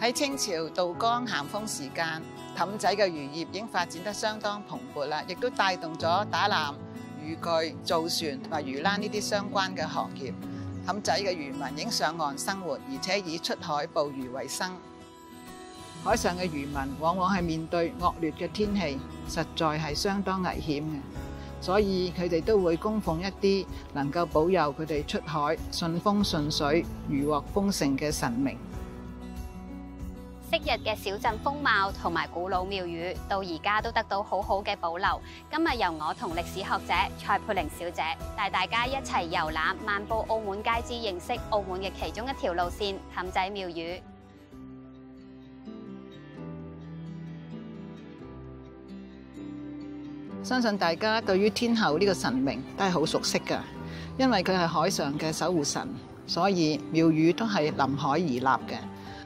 喺清朝道光咸豐時間，氹仔嘅漁業已經發展得相當蓬勃啦，亦都帶動咗打撈、漁具、造船同埋魚欄呢啲相關嘅行業。氹仔嘅漁民已經上岸生活，而且以出海捕魚為生。海上嘅漁民往往係面對惡劣嘅天氣，實在係相當危險嘅，所以佢哋都會供奉一啲能夠保佑佢哋出海順風順水、漁獲豐盛嘅神明。昔日嘅小鎮風貌同埋古老廟宇，到而家都得到好好嘅保留。今日由我同歷史學者蔡佩玲小姐帶大家一齊遊覽漫步澳門街知，認識澳門嘅其中一條路線——氹仔廟宇。相信大家對於天后呢個神明都係好熟悉㗎，因為佢係海上嘅守護神，所以廟宇都係臨海而立嘅。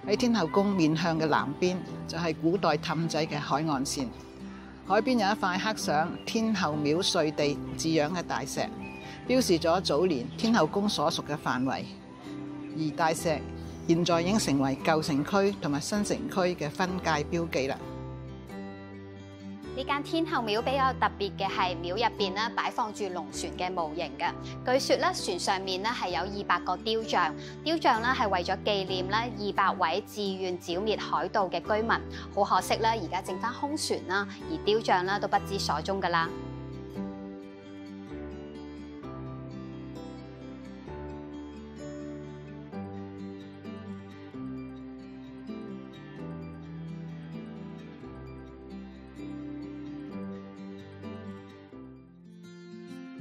喺天后宮面向嘅南邊就係古代氹仔嘅海岸線，海邊有一塊刻上天后廟歲地字樣嘅大石，標示咗早年天后宮所屬嘅範圍。而大石現在已經成為舊城區同埋新城區嘅分界標記啦。呢間天后廟比較特別嘅係廟入邊咧擺放住龍船嘅模型嘅。據說咧船上面咧係有200個雕像，雕像咧係為咗紀念咧200位自願剿滅海盜嘅居民。好可惜咧，而家剩翻空船啦，而雕像咧都不知所蹤㗎啦。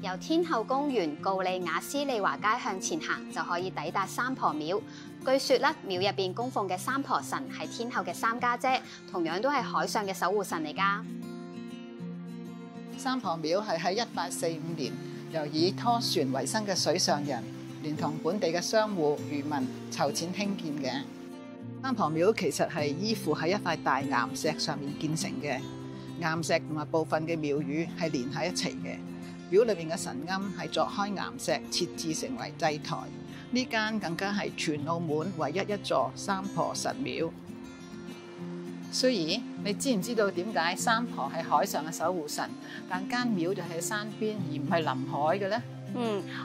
由天后公園告利亞斯利華街向前行，就可以抵達三婆廟。據說咧，廟入邊供奉嘅三婆神係天后嘅3家姐，同樣都係海上嘅守護神嚟㗎。三婆廟係喺1845年由以拖船為生嘅水上人，連同本地嘅商戶、漁民籌錢興建嘅。三婆廟其實係依附喺一塊大岩石上面建成嘅，岩石同埋部分嘅廟宇係連喺一齊嘅。廟裏邊嘅神龕係鑿開岩石設置成為祭台，呢間更加係全澳門唯一一座三婆神廟。雖然你知唔知道點解三婆係海上嘅守護神，但間廟就喺山邊而唔係臨海嘅呢？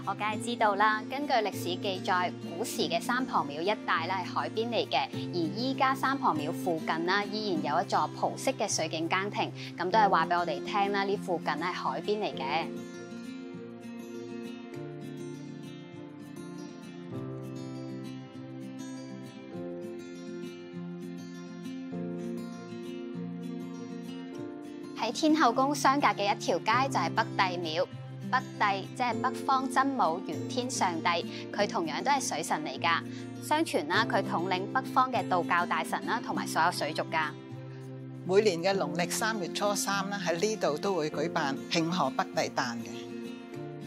我梗係知道啦。根據歷史記載，古時嘅三婆廟一帶咧係海邊嚟嘅，而依家三婆廟附近啦依然有一座葡式嘅水景更亭，咁都係話俾我哋聽啦，呢附近係海邊嚟嘅。喺天后宮相隔嘅一條街就係北帝廟。北帝即係北方真武玄天上帝，佢同樣都係水神嚟㗎。相傳啦，佢統領北方嘅道教大神啦，同埋所有水族㗎。每年嘅農曆3月初3咧，喺呢度都會舉辦慶賀北帝誕嘅。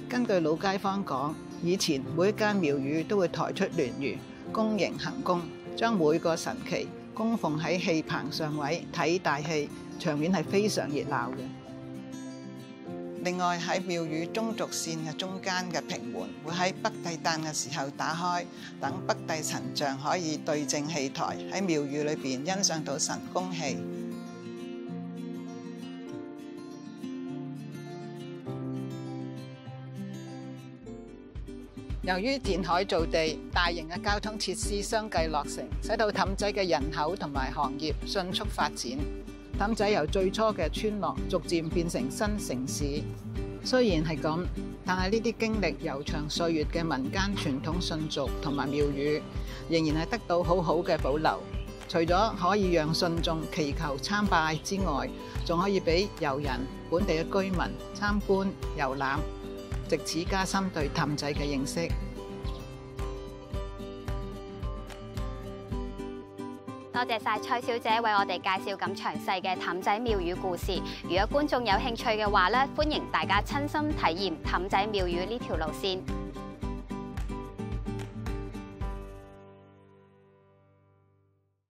根據老街坊講，以前每一間廟宇都會抬出鑾輿，恭迎行宮，將每個神祇供奉喺戲棚上位睇大戲，場面係非常熱鬧嘅。另外喺廟宇中軸線嘅中間嘅平門，會喺北帝誕嘅時候打開，等北帝神像可以對正戲台，喺廟宇裏邊欣賞到神功戲。由於填海造地，大型嘅交通設施相繼落成，使到氹仔嘅人口同埋行業迅速發展。氹仔由最初嘅村落逐漸變成新城市。雖然係咁，但係呢啲經歷悠長歲月嘅民間傳統信俗同埋廟宇，仍然係得到好好嘅保留。除咗可以讓信眾祈求參拜之外，仲可以俾遊人、本地嘅居民參觀遊覽，藉此加深對氹仔嘅認識。多謝晒蔡小姐為我哋介紹咁詳細嘅氹仔廟宇故事。如果觀眾有興趣嘅話咧，歡迎大家親身體驗氹仔廟宇呢條路線。